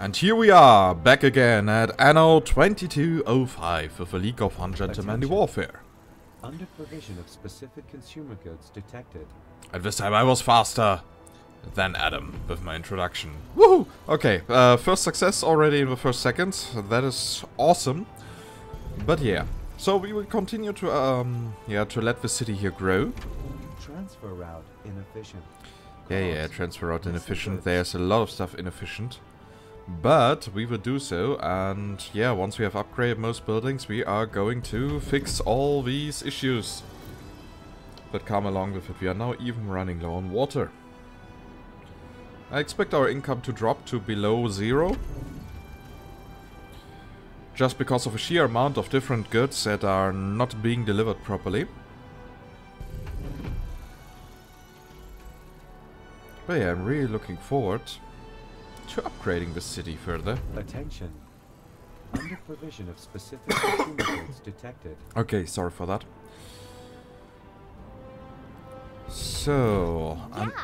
And here we are, back again at Anno 2205 with a leak of Ungentlemanly warfare. Under provision of specific consumer goods detected. And this time I was faster than Adam with my introduction. Woohoo! Okay, first success already in the first second. That is awesome. But yeah, so we will continue to to let the city here grow. Transfer route inefficient. Yeah, transfer route inefficient. There's a lot of stuff inefficient. But we will do so, and yeah, once we have upgraded most buildings, we are going to fix all these issues that come along with it. We are now even running low on water. I expect our income to drop to below 0. Just because of a sheer amount of different goods that are not being delivered properly. But yeah, I'm really looking forward to upgrading the city further. Attention. Under provision of specific consumer goods detected. Okay, sorry for that. So,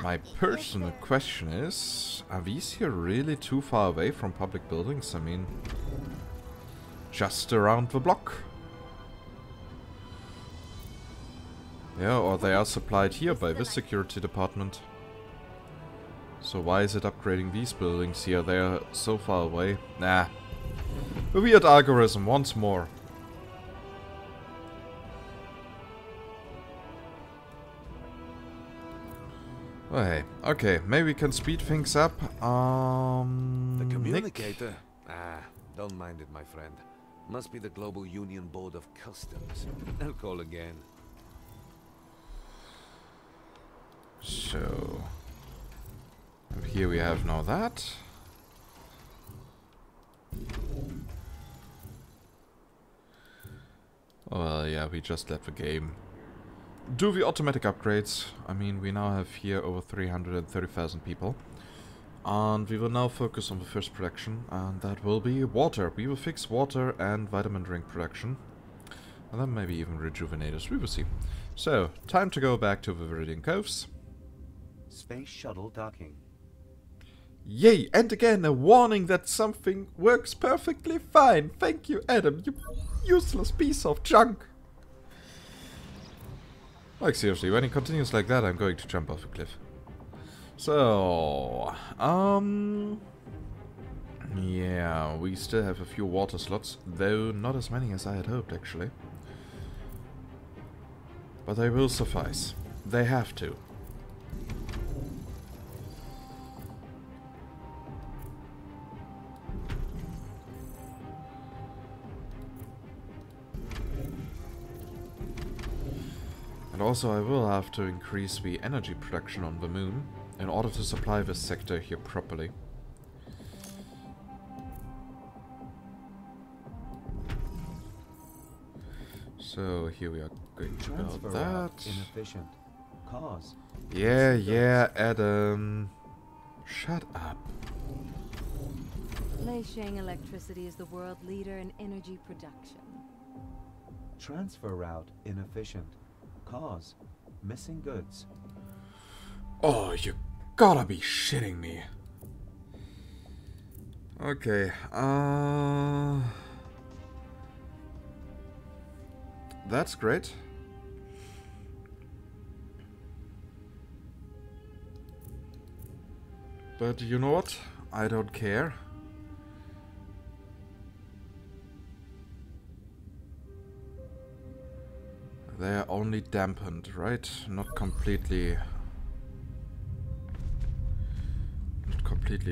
my personal question is, are these here really too far away from public buildings? I mean, just around the block. Yeah, or they are supplied here by this security department. So why is it upgrading these buildings here? They are so far away. Nah. A weird algorithm once more. Oh, hey. Okay, maybe we can speed things up. The communicator? Nick? Ah, don't mind it, my friend. Must be the Global Union Board of Customs. I'll call again. So... here we have now that. Well, yeah, we just let the game do the automatic upgrades. I mean, we now have here over 330,000 people. And we will now focus on the first production, and that will be water. We will fix water and vitamin drink production. And then maybe even rejuvenators, we will see. So, time to go back to the Viridian Coves. Space shuttle docking. Yay, and again a warning that something works perfectly fine. Thank you, Adam, you useless piece of junk. Like seriously, when it continues like that, I'm going to jump off a cliff. So, yeah, we still have a few water slots, though not as many as I had hoped actually. But they will suffice. They have to. And also I will have to increase the energy production on the moon in order to supply this sector here properly. So here we are going to build that. Inefficient. Cause. Yeah, Adam. Shut up. Leisheng Electricity is the world leader in energy production. Transfer route inefficient. Cause. Missing goods. Oh, you gotta be shitting me. Okay, that's great. But you know what? I don't care. They are only dampened, right? Not completely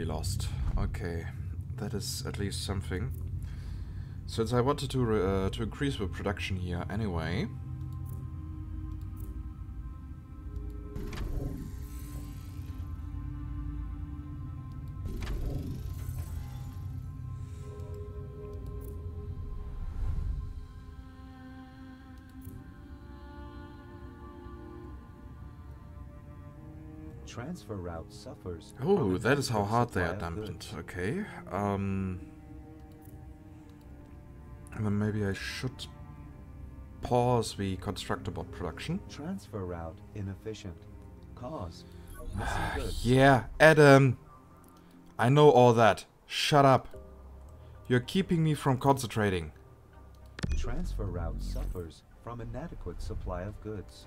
lost. Okay, that is at least something. Since I wanted to increase the production here anyway. Transfer route suffers. Oh, that is how hard they are dampened. Okay. Then maybe I should pause the constructable production. Transfer route inefficient. Cause. Yeah, Adam. I know all that. Shut up. You're keeping me from concentrating. Transfer route suffers from inadequate supply of goods.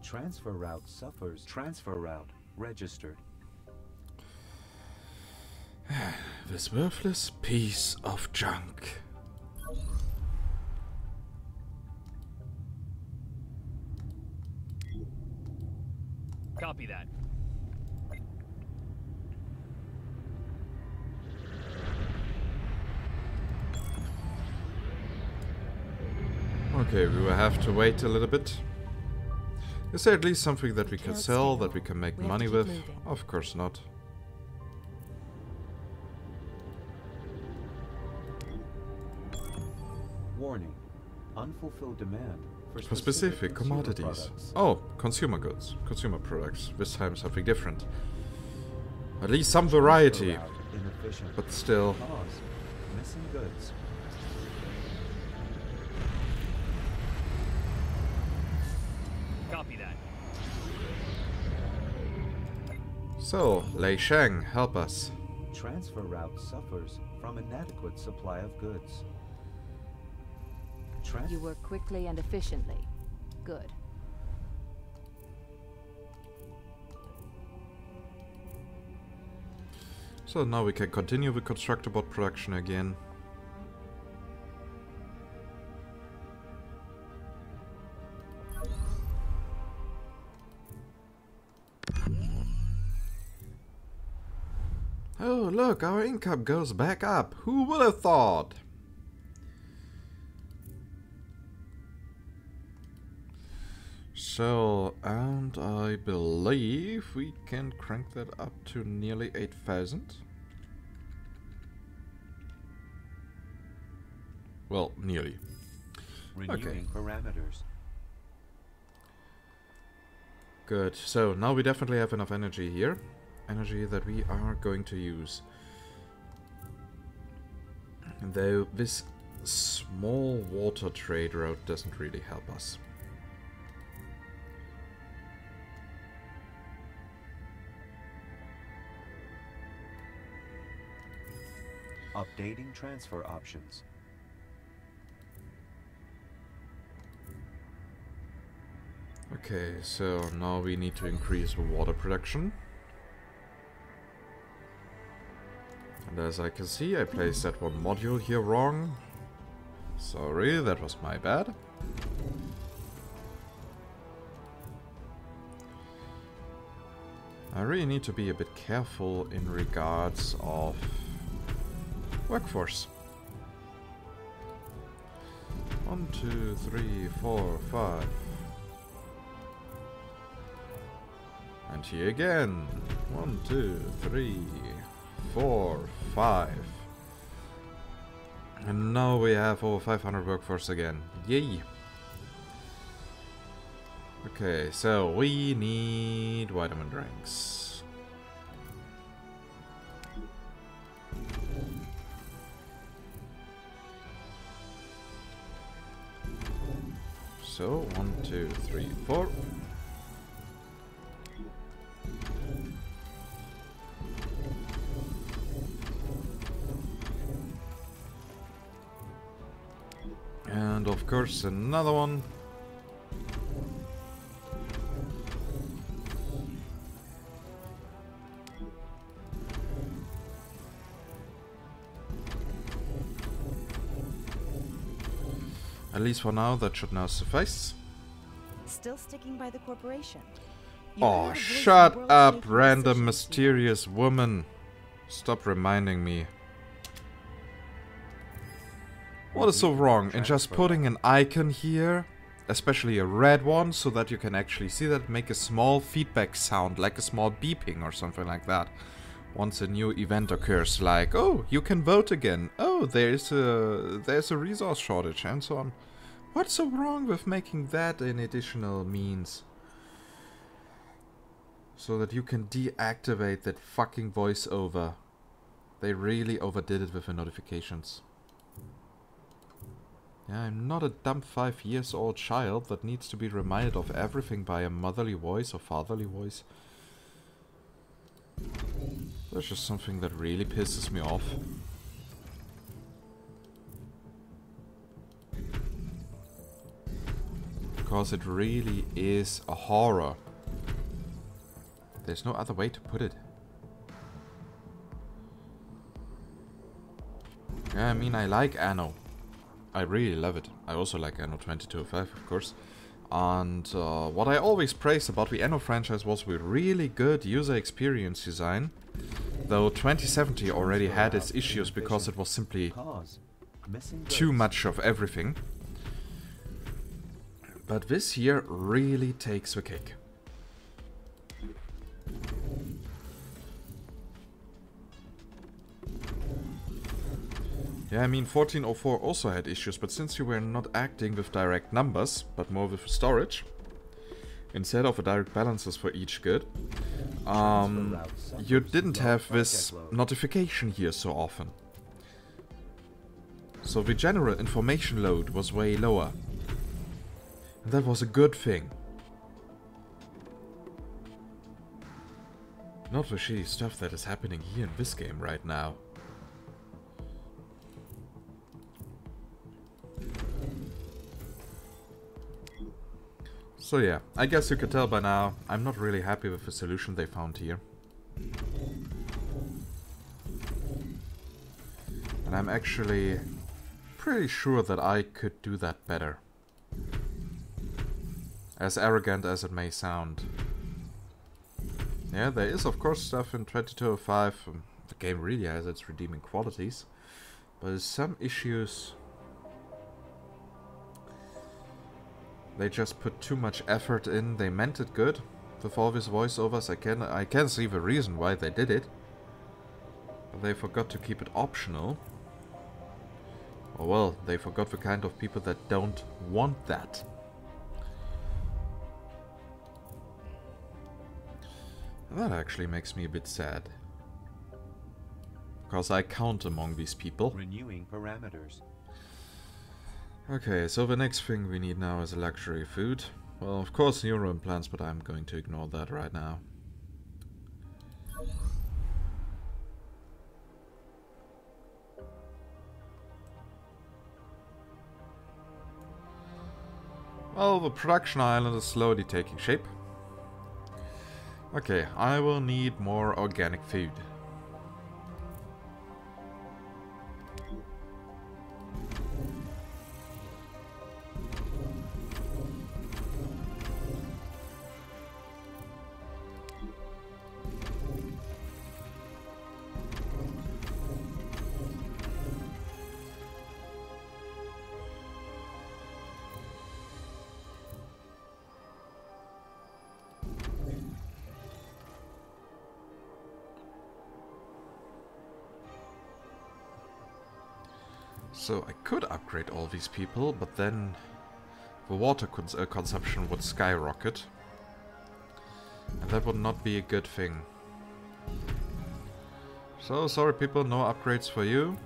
Transfer route suffers. Transfer route registered. This worthless piece of junk. Copy that. Okay, we will have to wait a little bit. Is there at least something that we can sell, that we can make money with? Of course not. Warning. Unfulfilled demand For specific commodities. Oh, consumer goods. Consumer products. This time something different. At least some variety. But still. Cause. Missing goods. Copy that. So, Lei Sheng, help us. Transfer route suffers from inadequate supply of goods. You work quickly and efficiently. Good. So now we can continue the constructobot production again. Oh look, our income goes back up. Who would have thought? So, and I believe we can crank that up to nearly 8,000. Well, nearly. Renewing parameters. Good. So now we definitely have enough energy here. Energy that we are going to use. Though this small water trade route doesn't really help us. Updating transfer options. Okay, so now we need to increase the water production. And as I can see, I placed that one module here wrong. Sorry, that was my bad. I really need to be a bit careful in regards of workforce. 1, 2, 3, 4, 5. And here again. 1, 2, 3, 4, 5. And now we have over 500 workforce again. Yay! Okay, so we need vitamin drinks. So 1, 2, 3, 4. And of course another one. At least for now, that should now suffice. Still sticking by the corporation. Oh, shut up, random mysterious woman. Stop reminding me. What is so wrong in just putting an icon here, especially a red one, so that you can actually see that, make a small feedback sound, like a small beeping or something like that. Once a new event occurs, like, oh, you can vote again. Oh, there's a resource shortage, and so on. What's so wrong with making that an additional means? So that you can deactivate that fucking voiceover. They really overdid it with the notifications. Yeah, I'm not a dumb 5-year-old child that needs to be reminded of everything by a motherly voice or fatherly voice. That's just something that really pisses me off. Because it really is a horror. There's no other way to put it. Yeah, I mean, I like Anno. I really love it. I also like Anno 2205, of course. And what I always praised about the Anno franchise was the really good user experience design. Though 2070 already had its issues because it was simply too much of everything. But this year really takes the cake. Yeah, I mean 1404 also had issues, but since you were not acting with direct numbers, but more with storage, instead of a direct balances for each good, you didn't have this notification here so often. So the general information load was way lower. And that was a good thing. Not the shitty stuff that is happening here in this game right now. So yeah, I guess you could tell by now, I'm not really happy with the solution they found here. And I'm actually pretty sure that I could do that better. As arrogant as it may sound. Yeah, there is of course stuff in 2205. The game really has its redeeming qualities. But there's some issues... They just put too much effort in. They meant it good with all these voiceovers. I can see the reason why they did it. But they forgot to keep it optional. Or well, they forgot the kind of people that don't want that. And that actually makes me a bit sad. Because I count among these people. Renewing parameters. Okay, so the next thing we need now is a luxury food. Well, of course neuro implants, but I'm going to ignore that right now. Well, the production island is slowly taking shape. Okay, I will need more organic food. So I could upgrade all these people, but then the water consumption would skyrocket. And that would not be a good thing. So sorry people, no upgrades for you.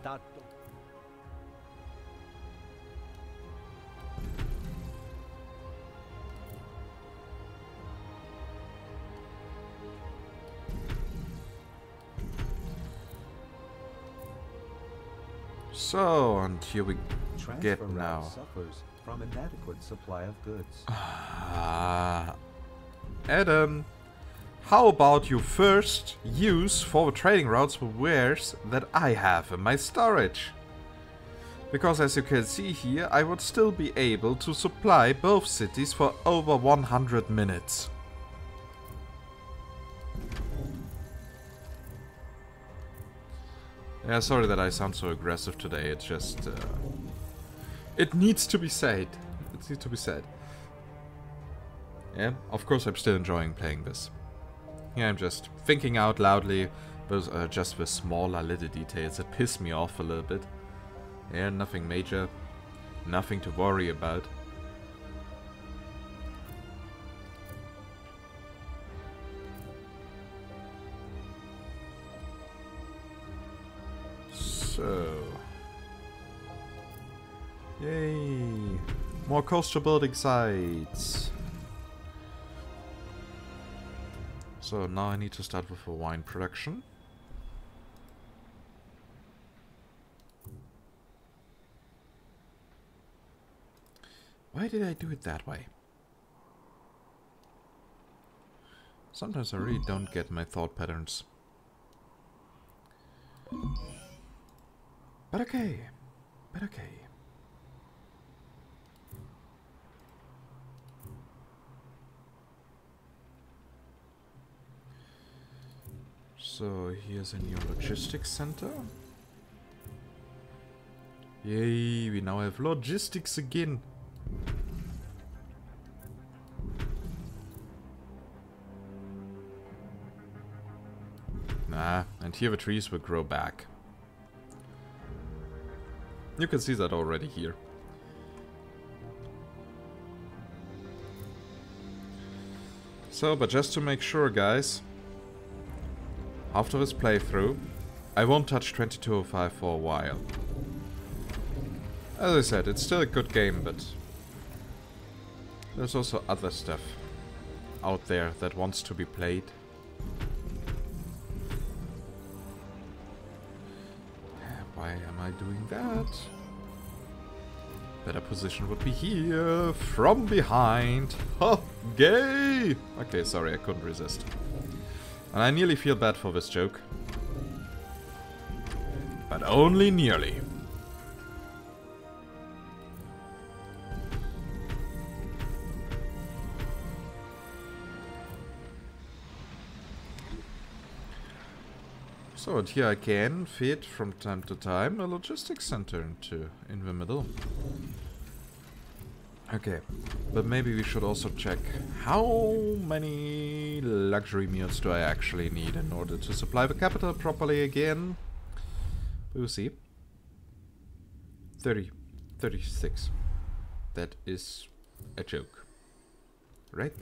So, and here we get now. Suffers from inadequate supply of goods. Adam, how about you first use for the trading routes the wares that I have in my storage? Because as you can see here, I would still be able to supply both cities for over 100 minutes. Yeah, sorry that I sound so aggressive today, it's just... it needs to be said. It needs to be said. Yeah, of course I'm still enjoying playing this. Yeah, I'm just thinking out loudly. Those are just the smaller little details that piss me off a little bit. Yeah, nothing major. Nothing to worry about. So... Yay! More coastal building sites. So now I need to start with a wine production. Why did I do it that way? Sometimes I really don't get my thought patterns. But okay. But okay. So here's a new logistics center. Yay, we now have logistics again. Nah, and here the trees will grow back. You can see that already here. So, but just to make sure, guys, after this playthrough, I won't touch 2205 for a while. As I said, it's still a good game, but there's also other stuff out there that wants to be played. Why am I doing that? Better position would be here, from behind. Oh, gay! Okay, sorry, I couldn't resist. And I nearly feel bad for this joke. But only nearly. So, and here I can fit from time to time a logistics center in the middle. Okay, but maybe we should also check how many luxury meals do I actually need in order to supply the capital properly again. We'll see. 36. That is a joke, right?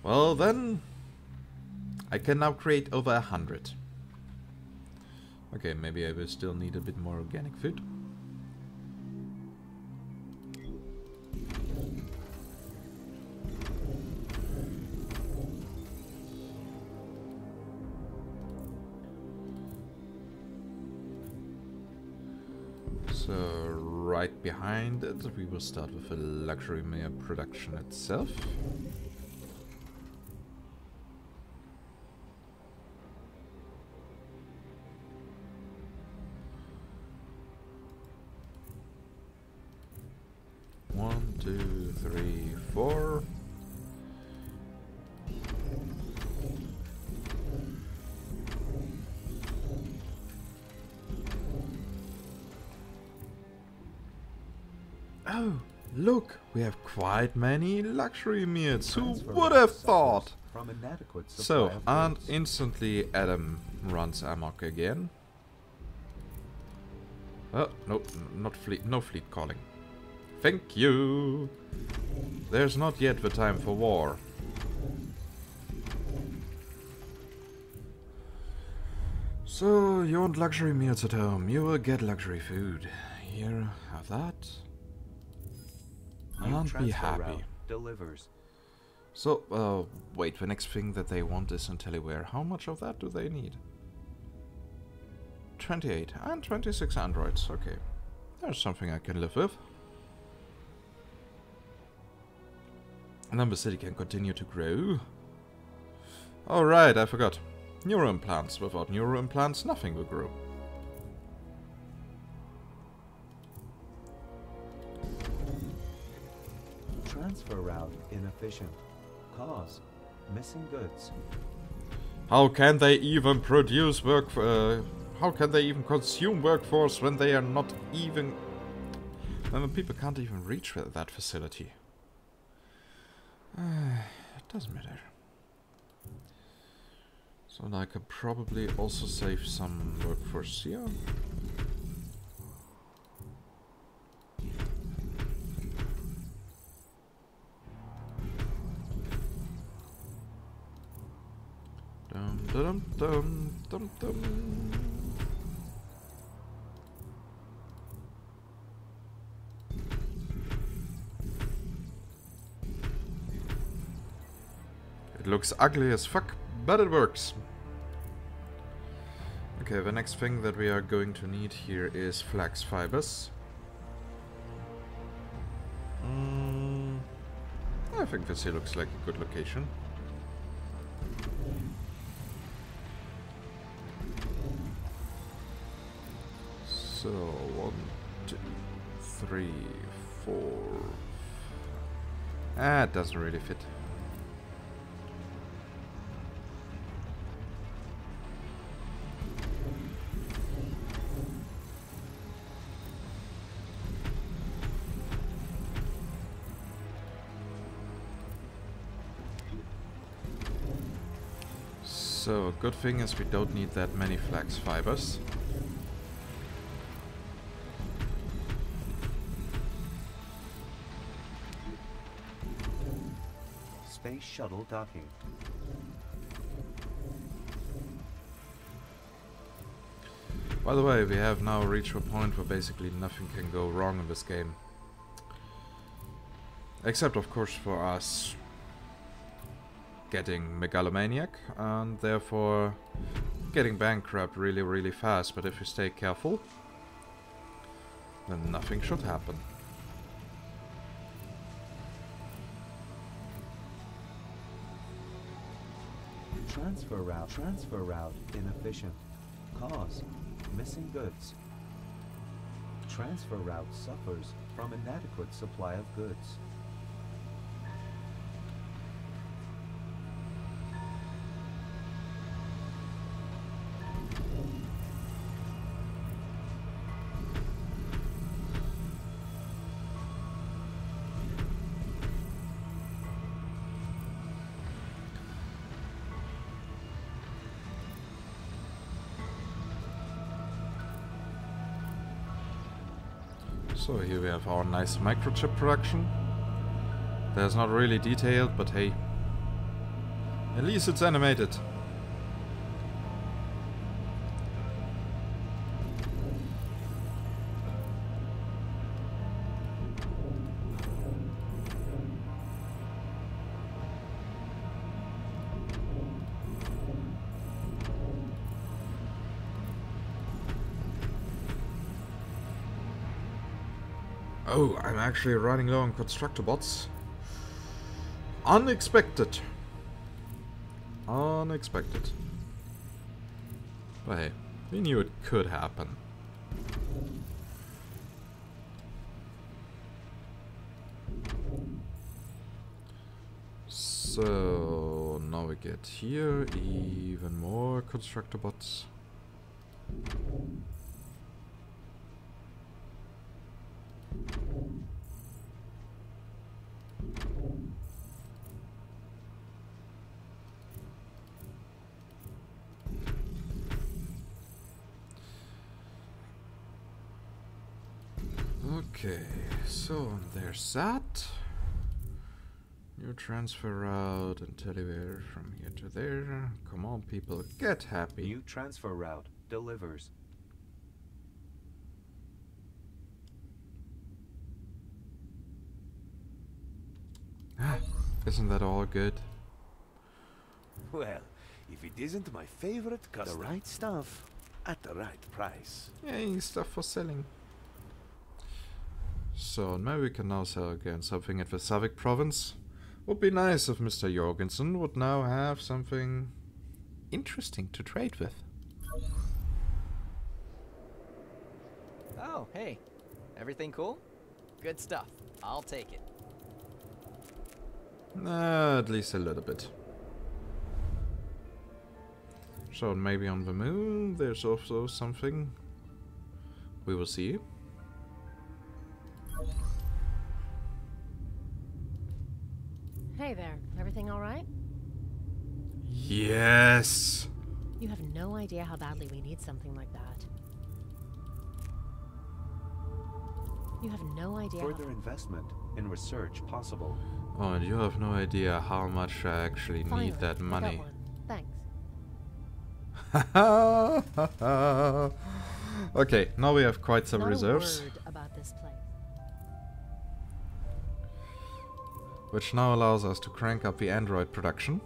Well then, I can now create over 100. Okay, maybe I will still need a bit more organic food. So, right behind it, we will start with the luxury meal production itself. One, two, three, four. Oh, look, we have quite many luxury meals. Who would have thought? From inadequate supply So, of and goods. instantly Adam runs amok again. Oh, no, not fleet, no fleet calling. Thank you. There's not yet the time for war. So, you want luxury meals at home, you will get luxury food. Here, have that. New And be transfer happy. route delivers. So, wait, the next thing that they want is IntelliWare. How much of that do they need? 28 and 26 androids, okay. There's something I can live with. And then the city can continue to grow. Oh right, I forgot. Neuro implants. Without neuro implants, nothing will grow. Transfer route inefficient. Cause missing goods. How can they even produce how can they even consume workforce when they are not even... when the people can't even reach that facility? It doesn't matter. So I could probably also save some workforce here. Dum dum dum Dum dum. It looks ugly as fuck, but it works. Okay, the next thing that we are going to need here is flax fibers. I think this here looks like a good location. So, 1, 2, 3, 4. Ah, it doesn't really fit. So, good thing is we don't need that many flax fibers. Space shuttle docking. By the way, we have now reached a point where basically nothing can go wrong in this game. Except, of course, for us getting megalomaniac and therefore getting bankrupt really, really fast. But if we stay careful, then nothing should happen. Transfer route inefficient. Cause missing goods. Transfer route suffers from inadequate supply of goods. So here we have our nice microchip production. That's not really detailed, but hey, at least it's animated. Oh, I'm actually running low on constructor bots. Unexpected. Unexpected. But hey, we knew it could happen. So now we get here even more constructor bots. Okay, so there's that. New transfer route and television from here to there. Come on, people, get happy. New transfer route delivers. Isn't that all good? Well, if it isn't my favorite customer. The right stuff at the right price. Yay, stuff for selling. So maybe we can now sell again something at the Savik province. Would be nice if Mr. Jorgensen would now have something interesting to trade with. Oh, hey. Everything cool? Good stuff. I'll take it. At least a little bit. So maybe on the moon there's also something. We will see. Hey there, everything all right? Yes! You have no idea how badly we need something like that. You have no idea. Further investment in research possible. Oh, and you have no idea how much I actually Finally, need that I got money. one. Thanks. Okay, now we have quite some Not reserves, a word about this place. which now allows us to crank up the Android production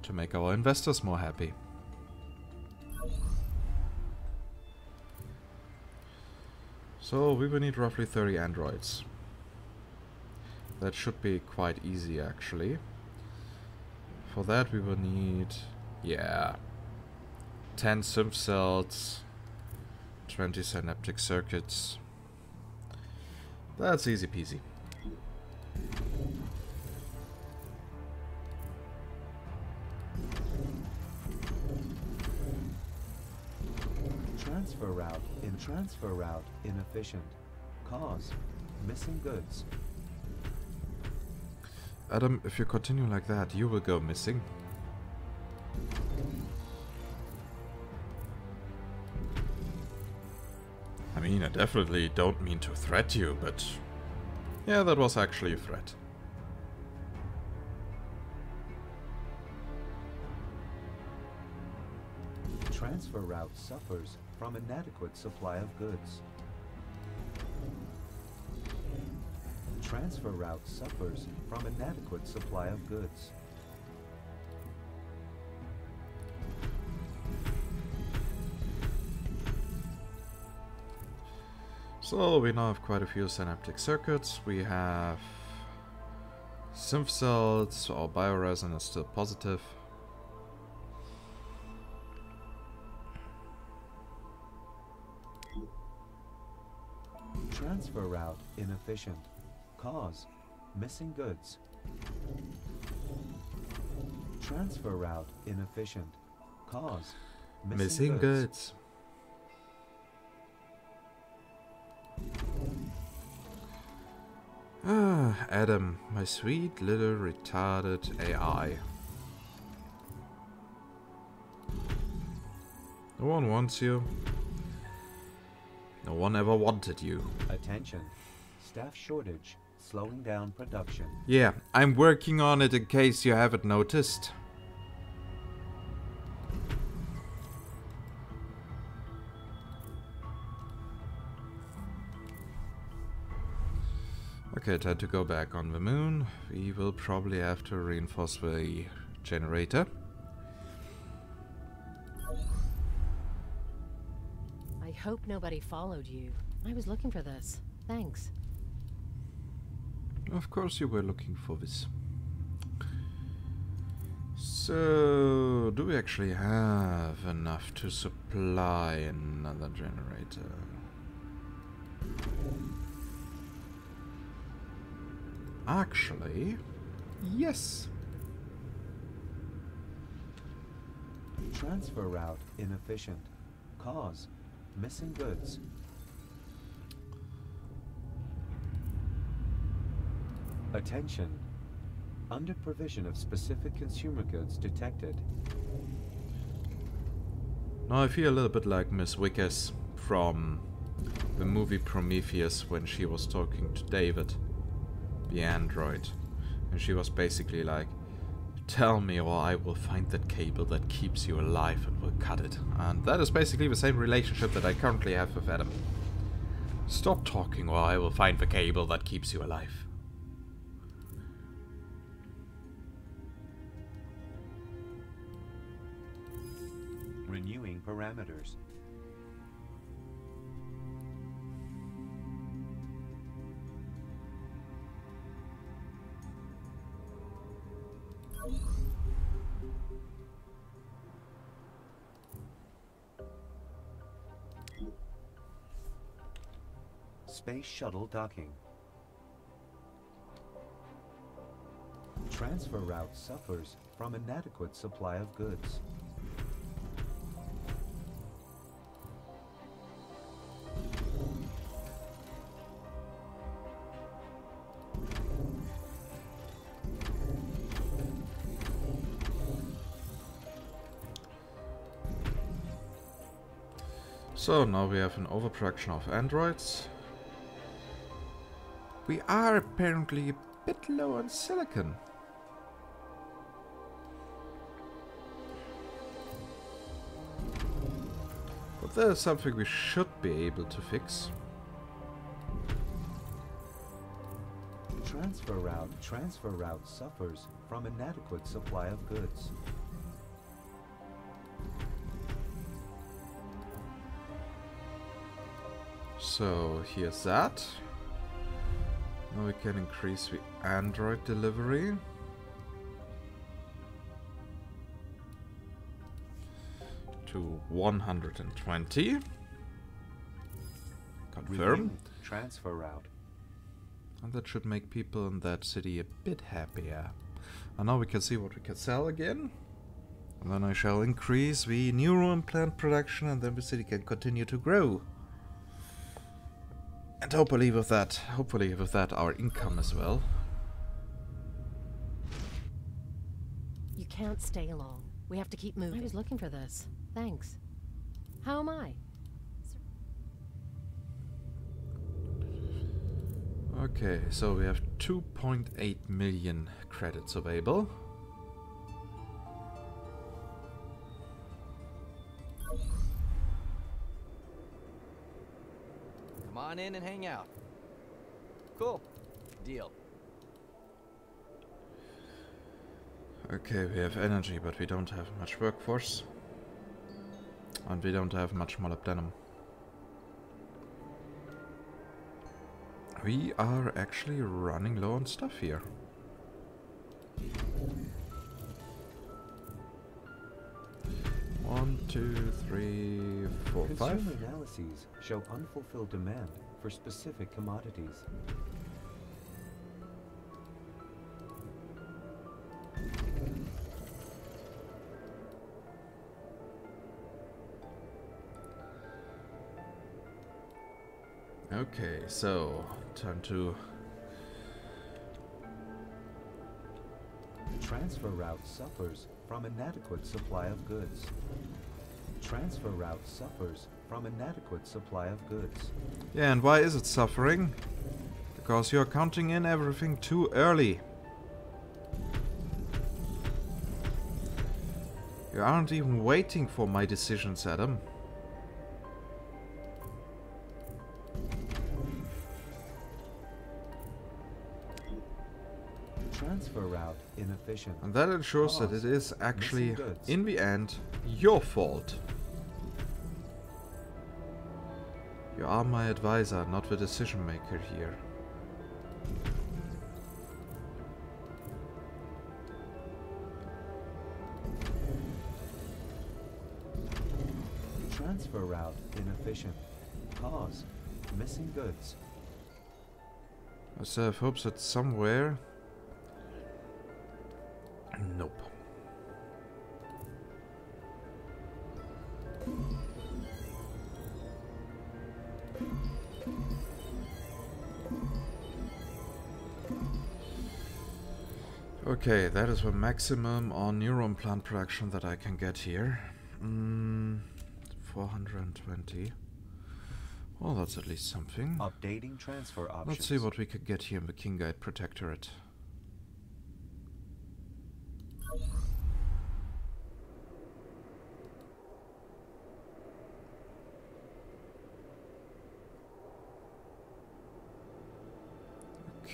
to make our investors more happy. So we will need roughly 30 androids. That should be quite easy actually. For that we will need, yeah, 10 synth cells, 20 synaptic circuits. That's easy peasy. Transfer route inefficient. Cause missing goods. Adam, if you continue like that, you will go missing. I mean, I definitely don't mean to threat you, but yeah, that was actually a threat. Transfer route suffers from inadequate supply of goods. Transfer route suffers from inadequate supply of goods. So we now have quite a few synaptic circuits. We have synth cells. Our bioresin is still positive. Transfer route inefficient. Cause missing goods. Transfer route inefficient. Cause missing goods. Ah, Adam, my sweet little retarded AI. No one wants you. No one ever wanted you. Attention. Staff shortage. Slowing down production. Yeah, I'm working on it in case you haven't noticed. Okay, time to go back on the moon. We will probably have to reinforce the generator. I hope nobody followed you. I was looking for this. Thanks. Of course you were looking for this. So, do we actually have enough to supply another generator? Actually, yes. Transfer route inefficient. Cause missing goods. Attention. Under provision of specific consumer goods detected. Now I feel a little bit like Miss Wickes from the movie Prometheus when she was talking to David, the android. And she was basically like, tell me or I will find that cable that keeps you alive and will cut it. And that is basically the same relationship that I currently have with Adam. Stop talking or I will find the cable that keeps you alive. Renewing parameters. Space shuttle docking. Transfer route suffers from inadequate supply of goods. So now we have an overproduction of androids. We are apparently a bit low on silicon. there's something we should be able to fix. Transfer route suffers from inadequate supply of goods. So here's that. Now we can increase the Android delivery. To 120. Confirm. Transfer route. And that should make people in that city a bit happier. And now we can see what we can sell again. And then I shall increase the neuro implant production, and then the city can continue to grow. And hopefully with that our income as well. You can't stay long. We have to keep moving. I was looking for this. Thanks. How am I? Okay, so we have 2.8 million credits available. Come on in and hang out. Cool. Deal. Okay, we have energy, but we don't have much workforce. And we don't have much molybdenum. We are actually running low on stuff here. One, two, three, four, five. Consumer analyses show unfulfilled demand for specific commodities. Okay, so time to Transfer route suffers from inadequate supply of goods. Transfer route suffers from inadequate supply of goods. Yeah, and why is it suffering? Because you're counting in everything too early. You aren't even waiting for my decisions, Adam. Transfer route inefficient. And that ensures that it is actually, in the end, your fault. You are my advisor, not the decision maker here. Transfer route inefficient. Cause missing goods. I still have hopes that somewhere... Nope. Okay, that is the maximum on neuron plant production that I can get here. 420. Well, that's at least something. Updating transfer options. Let's see what we could get here in the King Guide Protectorate.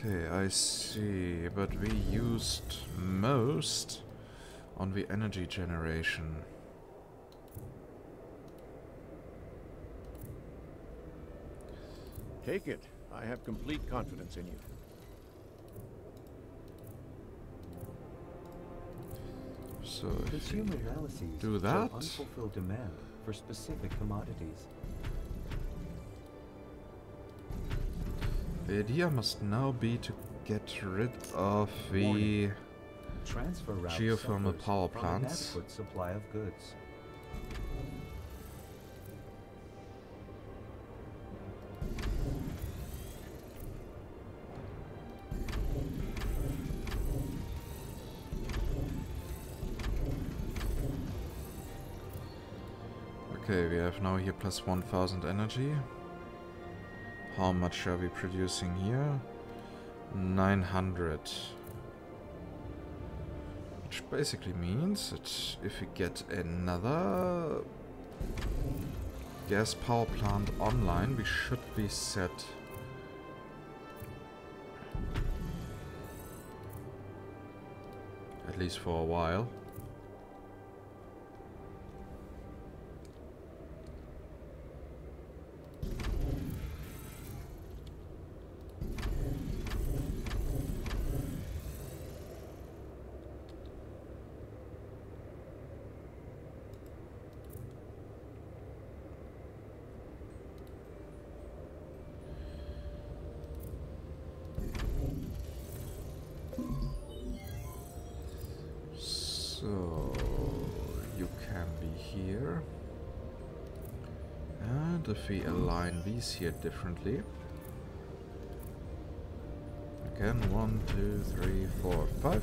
Okay, I see, but we used most on the energy generation. Take it. I have complete confidence in you. So if Consumer analyses do show that. unfulfilled demand for specific commodities. The idea must now be to get rid of the Transfer route geothermal suffers power from plants. inadequate supply of goods. Okay, we have now here plus 1000 energy. How much are we producing here? 900. Which basically means that if we get another gas power plant online, we should be set. At least for a while. So you can be here, and if we align these here differently, again 1, 2, 3, 4, 5.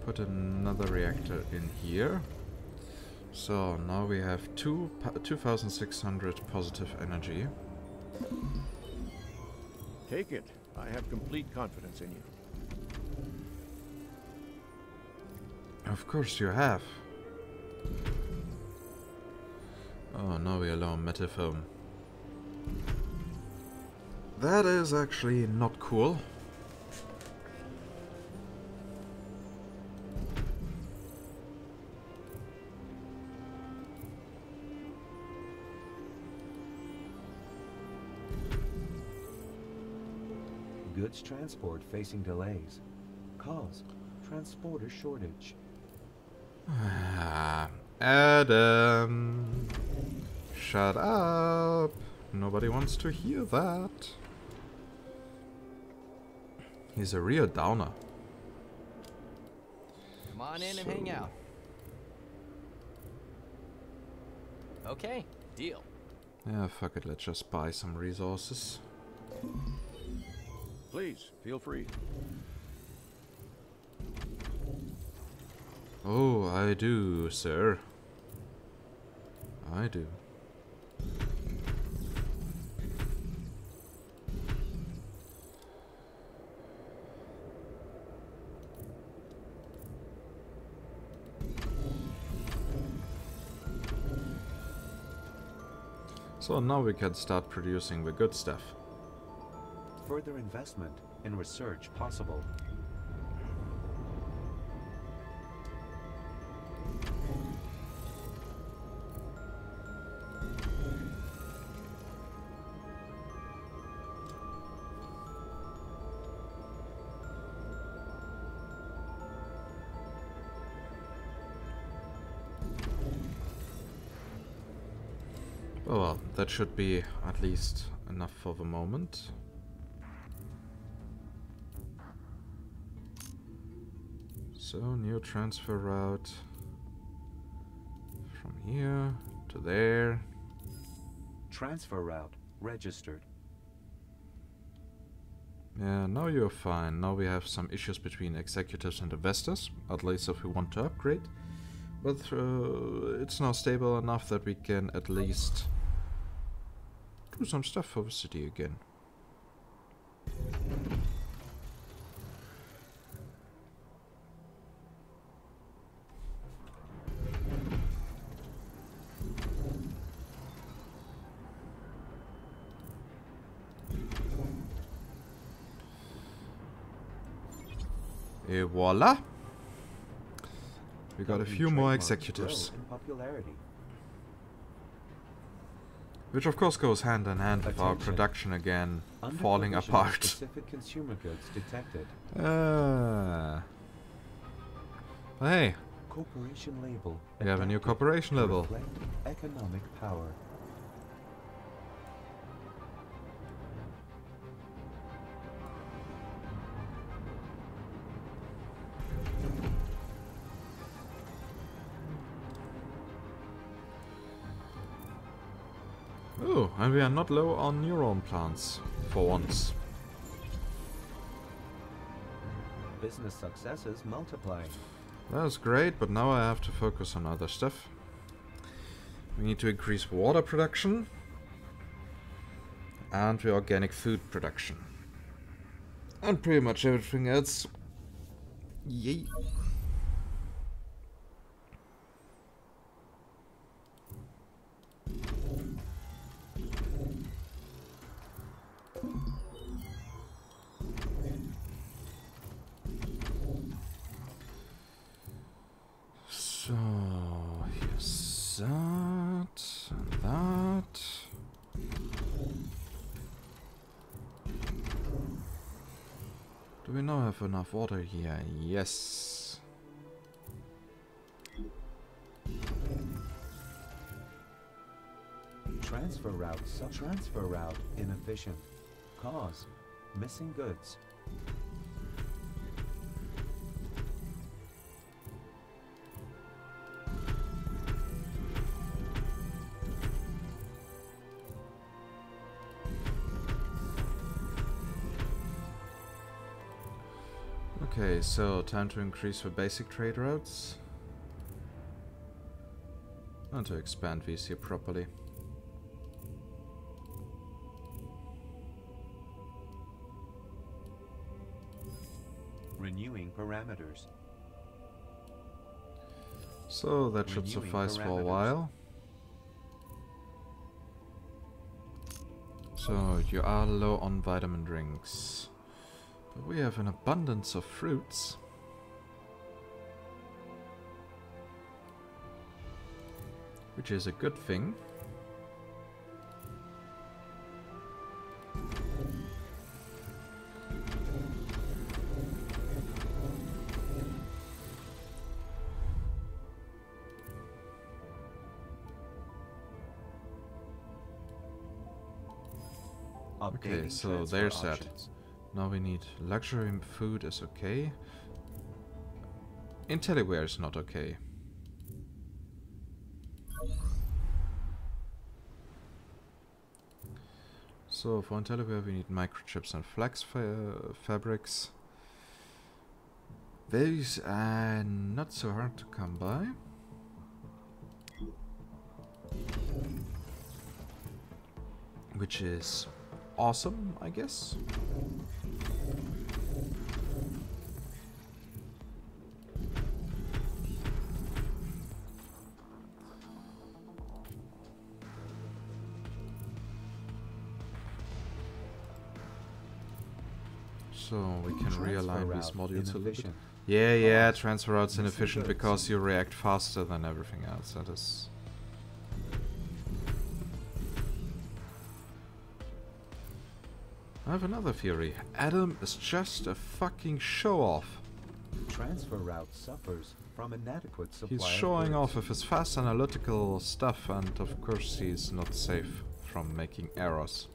Put another reactor in here. So now we have 2,600 positive energy. Take it. I have complete confidence in you. Of course you have. Oh, now we are low on metaphone. That is actually not cool. Goods transport facing delays. Cause transporter shortage. Adam, shut up. Nobody wants to hear that. He's a real downer. Come on in and hang out. Okay, deal. Yeah, fuck it, let's just buy some resources. Please, feel free. Oh, I do, sir. I do. So now we can start producing the good stuff. Further investment in research possible. Oh well, that should be at least enough for the moment. So, new transfer route from here to there. Transfer route registered. Yeah, now you're fine. Now we have some issues between executives and investors, at least if we want to upgrade. But it's now stable enough that we can at least do some stuff for the city again. Et voila! We got a few more executives. Which of course goes hand in hand with our production again falling apart. Specific consumer goods detected. Hey, Corporation label. we have a new corporation level. Reflect economic power. Oh, and we are not low on neuron plants, for once. Business successes multiplying. That's great, but now I have to focus on other stuff. We need to increase water production. And the organic food production. And pretty much everything else. Yay. Do we now have enough water here? Yes. Transfer route inefficient. Cause missing goods. Okay, so time to increase for basic trade routes. And to expand these here properly. Renewing parameters. So that should Renewing suffice for a parameters. while. So you are low on vitamin drinks. But we have an abundance of fruits. Which is a good thing. Okay, Updating so transfer there's that. options. Now we need luxury food is okay. Intelliware is not okay. So for Intelliware we need microchips and flax fabrics. These are not so hard to come by. Which is awesome, I guess. So we can realign these modules a little bit. Yeah, transfer route's inefficient because you react faster than everything else. That is... I have another theory. Adam is just a fucking show-off. Transfer route suffers from inadequate supply. He's showing off with his fast analytical stuff, and of course he's not safe from making errors.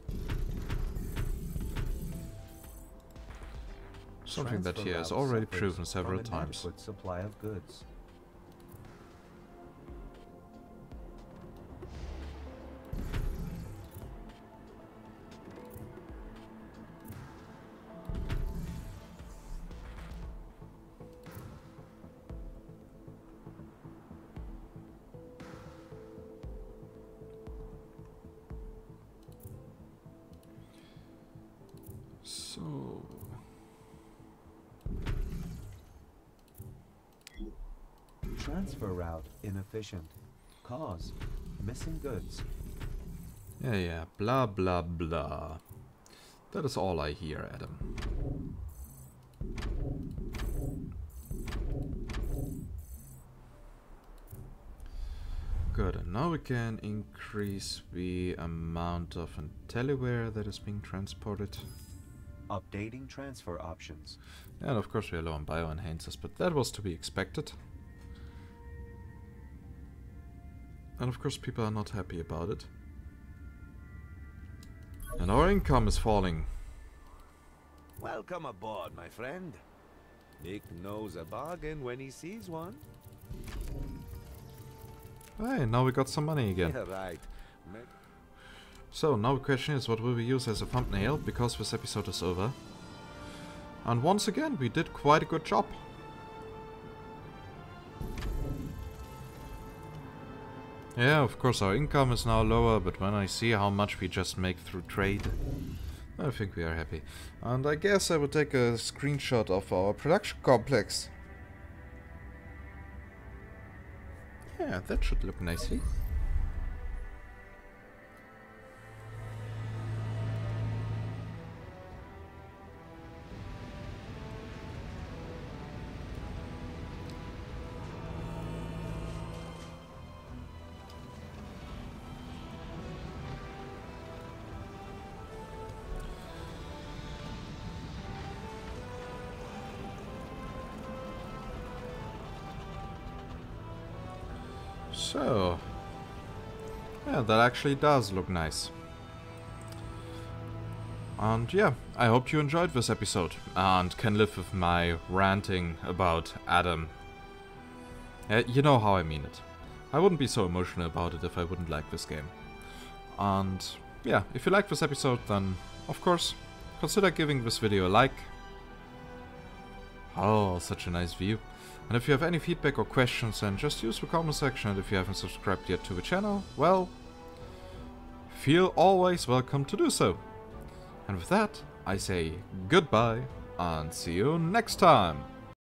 Something that he has already proven several times. Supply of goods. So... Transfer route inefficient. Cause missing goods. Yeah, blah blah blah. That is all I hear, Adam. Good, and now we can increase the amount of Intelliware that is being transported. Updating transfer options. And of course we are low on bioenhancers, but that was to be expected. And of course people are not happy about it. And our income is falling. Welcome aboard, my friend. Nick knows a bargain when he sees one. Hey, now we got some money again. Yeah, right. So now the question is, what will we use as a thumbnail, because this episode is over. And once again, we did quite a good job. Yeah, of course our income is now lower, but when I see how much we just make through trade, I think we are happy. And I guess I will take a screenshot of our production complex. Yeah, that should look nicely. So, yeah, that actually does look nice. And yeah, I hope you enjoyed this episode and can live with my ranting about Adam. You know how I mean it. I wouldn't be so emotional about it if I wouldn't like this game. And yeah, if you like this episode, then of course, consider giving this video a like. Oh, such a nice view. And if you have any feedback or questions, then just use the comment section. And if you haven't subscribed yet to the channel, well, feel always welcome to do so. And with that, I say goodbye and see you next time.